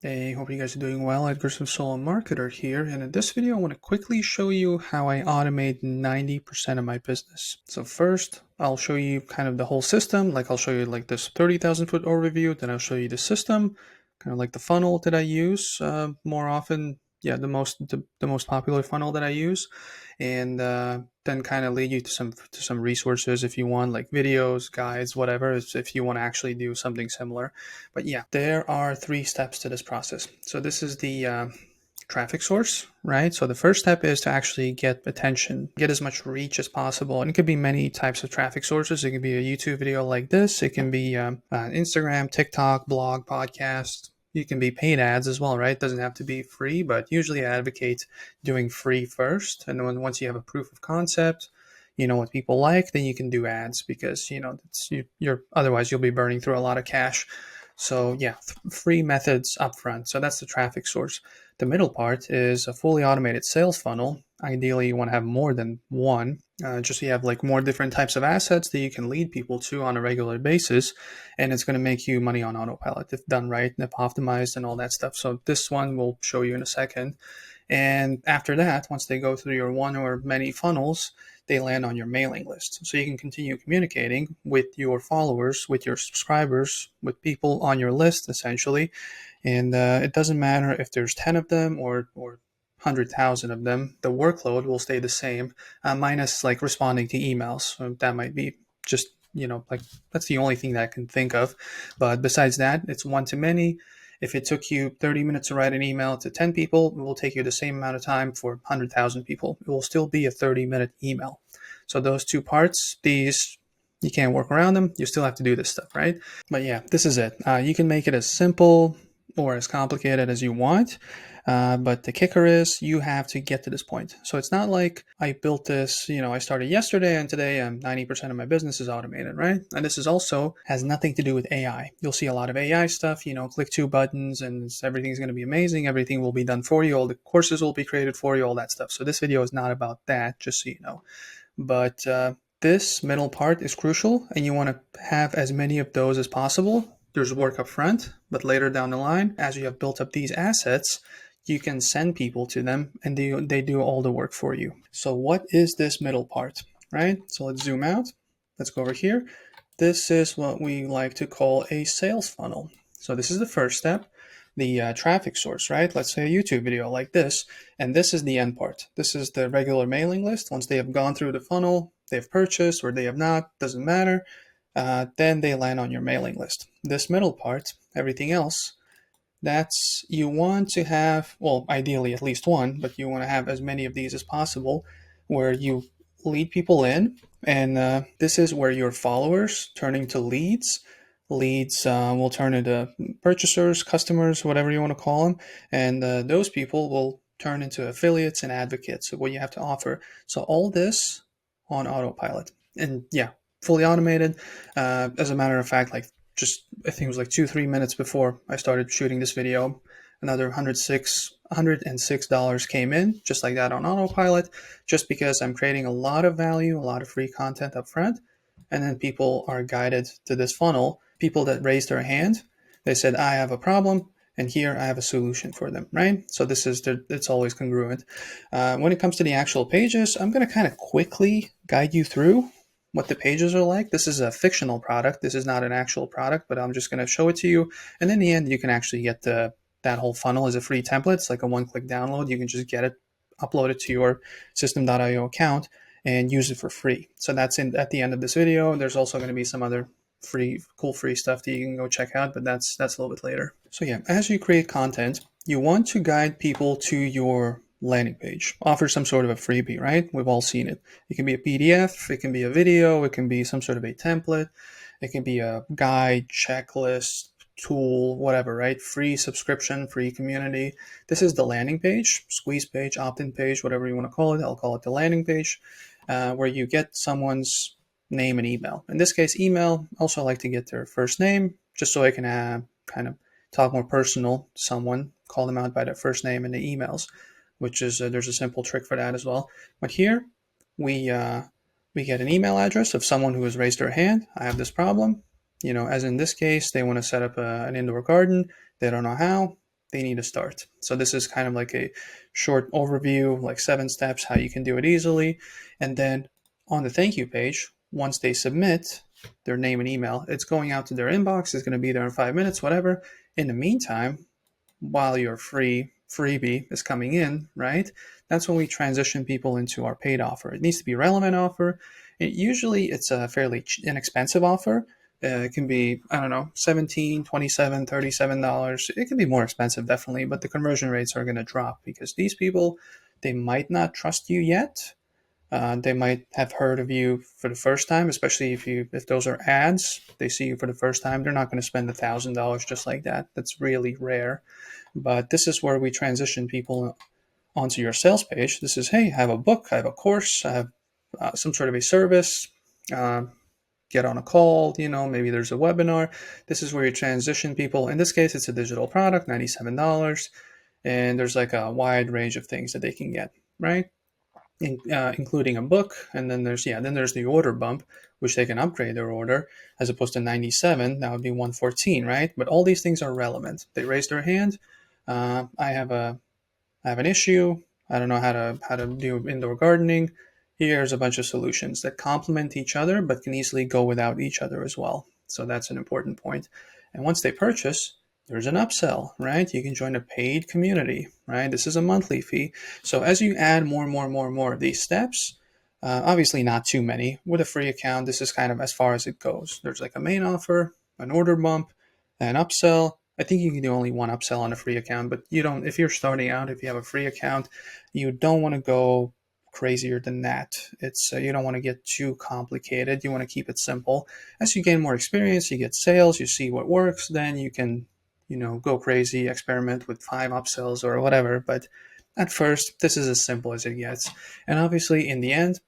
Hey, hope you guys are doing well. Edgarson Solo Marketer here, and in this video I want to quickly show you how I automate 90% of my business. So first, I'll show you kind of the whole system, like I'll show you like this 30,000 foot overview, then I'll show you the system, kind of like the funnel that I use more often. Yeah, the most popular funnel that I use, and then kind of lead you to some resources if you want, like videos, guides, whatever, if you want to actually do something similar. But yeah, there are 3 steps to this process. So this is the traffic source, right? So the first step is to actually get attention, get as much reach as possible. And it could be many types of traffic sources. It could be a YouTube video like this. It can be Instagram, TikTok, blog, podcast. You can be paid ads as well, right? It doesn't have to be free, but usually I advocate doing free first. And then once you have a proof of concept, you know what people like, then you can do ads because you're otherwise you'll be burning through a lot of cash. So yeah, free methods upfront. So that's the traffic source. The middle part is a fully automated sales funnel. Ideally, you want to have more than one, just so you have like more different types of assets that you can lead people to on a regular basis, and it's going to make you money on autopilot if done right, and if optimized, and all that stuff. So this one we'll show you in a second. And after that, once they go through your one or many funnels, they land on your mailing list. So you can continue communicating with your followers, with your subscribers, with people on your list, essentially. And it doesn't matter if there's 10 of them or 100,000 of them, the workload will stay the same, minus like responding to emails. So that might be just, like that's the only thing that I can think of. But besides that, it's one to many. If it took you 30 minutes to write an email to 10 people, it will take you the same amount of time for 100,000 people. It will still be a 30-minute email. So those 2 parts, these, you can't work around them. You still have to do this stuff, right? But yeah, this is it. You can make it as simple or as complicated as you want. But the kicker is you have to get to this point. So it's not like I built this, I started yesterday and today 90% of my business is automated, right? And this is also has nothing to do with AI. You'll see a lot of AI stuff, click 2 buttons and everything's going to be amazing. Everything will be done for you. All the courses will be created for you, all that stuff. So this video is not about that, just so you know. But this middle part is crucial, and you want to have as many of those as possible. There's work up front, but later down the line, as you have built up these assets, you can send people to them and they do all the work for you. So what is this middle part, right? So let's zoom out. Let's go over here. This is what we like to call a sales funnel. So this is the first step, the traffic source, right? Let's say a YouTube video like this, and this is the end part. This is the regular mailing list. Once they have gone through the funnel, they've purchased or they have not, doesn't matter. Then they land on your mailing list. This middle part, everything else, that's you want to have, well, ideally at least one, but you want to have as many of these as possible where you lead people in. And this is where your followers turn into leads. Leads will turn into purchasers, customers, whatever you want to call them. And those people will turn into affiliates and advocates of what you have to offer. So all this on autopilot. And yeah, fully automated. As a matter of fact, like just I think it was like 2-3 minutes before I started shooting this video, another $106 came in just like that on autopilot, just because I'm creating a lot of value, a lot of free content up front, and then people are guided to this funnel. People that raised their hand, they said, I have a problem, and here I have a solution for them, right? So this is it's always congruent. When it comes to the actual pages, I'm going to kind of quickly guide you through what the pages are like. This is a fictional product. This is not an actual product, but I'm just going to show it to you. And in the end, you can actually get that whole funnel as a free template. It's like a one-click download. You can just get it, upload it to your System.io account, and use it for free. So that's at the end of this video. There's also going to be some other cool free stuff that you can go check out, but that's a little bit later. So yeah, as you create content, you want to guide people to your landing page. Offer some sort of a freebie, right? We've all seen it. It can be a PDF, it can be a video, it can be some sort of a template, it can be a guide, checklist, tool, whatever, right? Free subscription, free community. This is the landing page, squeeze page, opt-in page, whatever you want to call it. I'll call it the landing page, where you get someone's name and email. In this case, email. Also like to get their first name, just so I can kind of talk more personal to someone, call them out by their first name in the emails, which is there's a simple trick for that as well. But here we get an email address of someone who has raised their hand. I have this problem. As in this case, they want to set up an indoor garden. They don't know how. they need to start. So this is kind of like a short overview, like 7 steps, how you can do it easily. And then on the thank you page, once they submit their name and email, it's going out to their inbox. It's going to be there in 5 minutes, whatever. In the meantime, while your freebie is coming in, right? That's when we transition people into our paid offer. It needs to be a relevant offer. Usually it's a fairly inexpensive offer. It can be, I don't know, $17, $27, $37. It can be more expensive, definitely, but the conversion rates are going to drop because these people, they might not trust you yet. They might have heard of you for the first time, especially if those are ads. They see you for the first time. They're not going to spend $1,000 just like that. That's really rare. But this is where we transition people onto your sales page. This is, hey, I have a book, I have a course, I have some sort of a service. Uh, get on a call, maybe there's a webinar. This is where you transition people. In this case, it's a digital product, $97, and there's like a wide range of things that they can get, right? Including a book, and then there's the order bump, which they can upgrade their order as opposed to 97. That would be 114, right? But all these things are relevant. They raise their hand. I have an issue. I don't know how to do indoor gardening. Here's a bunch of solutions that complement each other, but can easily go without each other as well. So that's an important point. And once they purchase, there's an upsell, right? You can join a paid community, right? This is a monthly fee. So as you add more and more of these steps, obviously not too many. With a free account, this is kind of as far as it goes. There's like a main offer, an order bump, an upsell. I think you can do only one upsell on a free account, but you don't, if you're starting out, if you have a free account, you don't want to go crazier than that. It's you don't want to get too complicated. You want to keep it simple. As you gain more experience, you get sales, you see what works, then you can go crazy, experiment with 5 upsells or whatever. But at first, this is as simple as it gets. And obviously, in the end,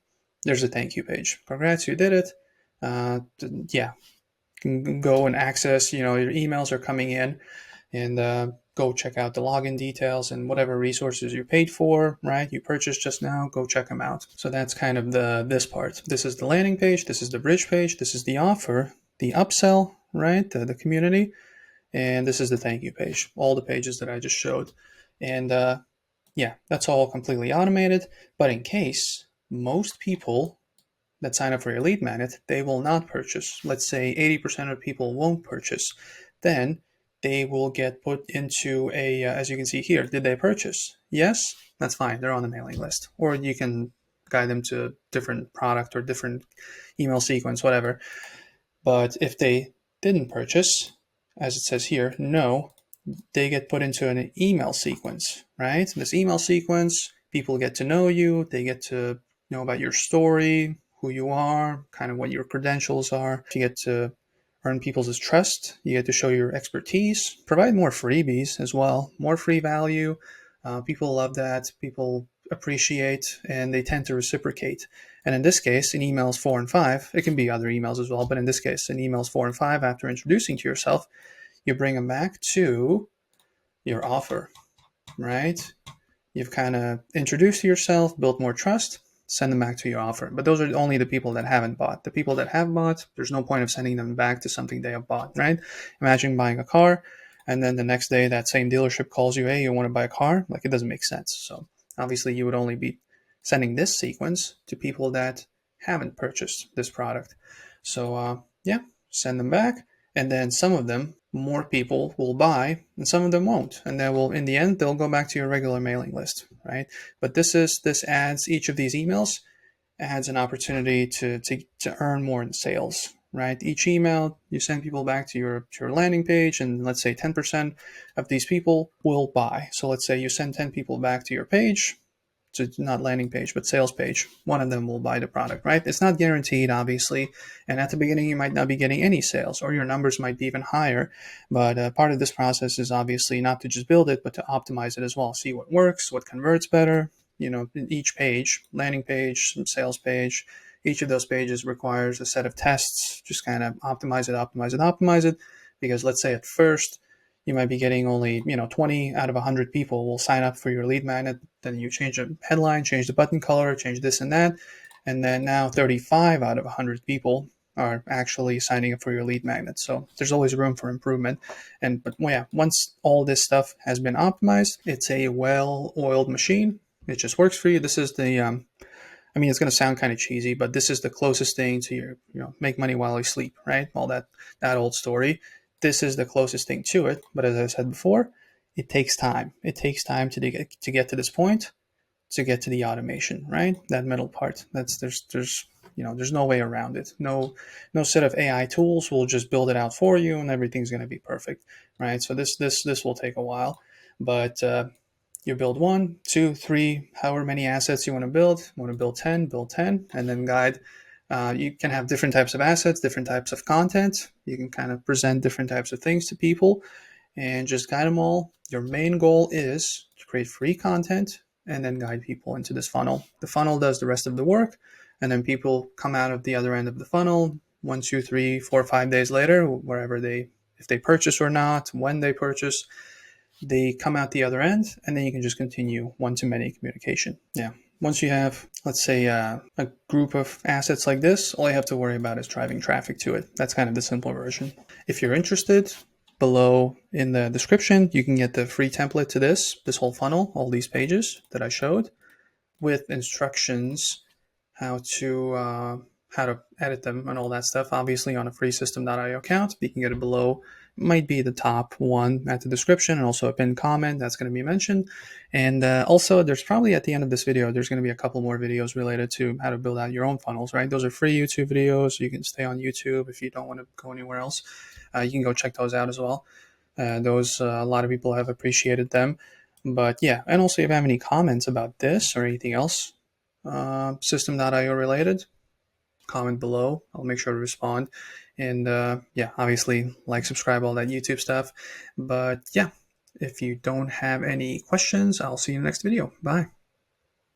there's a thank you page. Congrats, you did it. Yeah, you can go and access, your emails are coming in, and go check out the login details and whatever resources you paid for, right? You purchased just now, go check them out. So that's kind of this part. This is the landing page. This is the bridge page. This is the offer, the upsell, right? The community. And this is the thank you page, all the pages that I just showed. And yeah, that's all completely automated. But in case most people that sign up for your lead magnet, they will not purchase. Let's say 80% of people won't purchase. Then they will get put into as you can see here, did they purchase? Yes, that's fine. They're on the mailing list. Or you can guide them to a different product or different email sequence, whatever. But if they didn't purchase, as it says here, no, they get put into an email sequence, right? This email sequence, people get to know you, they get to know about your story, who you are, kind of what your credentials are. You get to earn people's trust, you get to show your expertise, provide more freebies as well, more free value. People love that, people appreciate, and they tend to reciprocate. And in this case, in emails 4 and 5, it can be other emails as well, but in this case, in emails 4 and 5, after introducing to yourself, you bring them back to your offer, right? You've kind of introduced yourself, built more trust, send them back to your offer. But those are only the people that haven't bought. The people that have bought, there's no point of sending them back to something they have bought, right? Imagine buying a car, and then the next day that same dealership calls you, hey, you want to buy a car? Like, it doesn't make sense. So obviously you would only be sending this sequence to people that haven't purchased this product. So yeah, send them back. And then some of them, more people will buy, and some of them won't. And then in the end, they'll go back to your regular mailing list, right? But this adds, each of these emails adds an opportunity to earn more in sales, right? Each email, you send people back to your landing page, and let's say 10% of these people will buy. So let's say you send 10 people back to your page, to not landing page, but sales page. One of them will buy the product, right? It's not guaranteed, obviously. And at the beginning, you might not be getting any sales, or your numbers might be even higher. But part of this process is obviously not to just build it, but to optimize it as well. See what works, what converts better. Each page, landing page, sales page, each of those pages requires a set of tests. Just kind of optimize it. Because let's say at first, you might be getting only 20 out of 100 people will sign up for your lead magnet. Then you change the headline, change the button color, change this and that, and then now 35 out of 100 people are actually signing up for your lead magnet. So there's always room for improvement. But yeah, once all this stuff has been optimized, it's a well-oiled machine. It just works for you. This is the I mean, it's going to sound kind of cheesy, but this is the closest thing to your, make money while you sleep, right? All that old story. This is the closest thing to it. But as I said before, it takes time. It takes time to get to this point, to get to the automation, right? That middle part. There's no way around it. No set of AI tools will just build it out for you and everything's going to be perfect, right? So this will take a while, but you build one, two, three, however many assets you want to build. You want to build 10, and then guide. You can have different types of assets, different types of content. You can kind of present different types of things to people and just guide them all. Your main goal is to create free content and then guide people into this funnel. The funnel does the rest of the work, and then people come out of the other end of the funnel 1, 2, 3, 4, 5 days later, if they purchase or not, when they purchase, they come out the other end, and then you can just continue one-to-many communication. Yeah. Once you have, let's say, a group of assets like this, all you have to worry about is driving traffic to it. That's kind of the simple version. If you're interested, below in the description, you can get the free template to this whole funnel, all these pages that I showed, with instructions how to edit them and all that stuff. Obviously, on a free System.io account, you can get it below. It might be the top one at the description, and also a pinned comment that's going to be mentioned. And also, there's probably at the end of this video, there's going to be a couple more videos related to how to build out your own funnels, right? Those are free YouTube videos. You can stay on YouTube if you don't want to go anywhere else. You can go check those out as well. A lot of people have appreciated them. But yeah, and also if you have any comments about this or anything else System.io related, comment below. I'll make sure to respond. And yeah, obviously like, subscribe, all that YouTube stuff. But yeah, if you don't have any questions, I'll see you in the next video. Bye.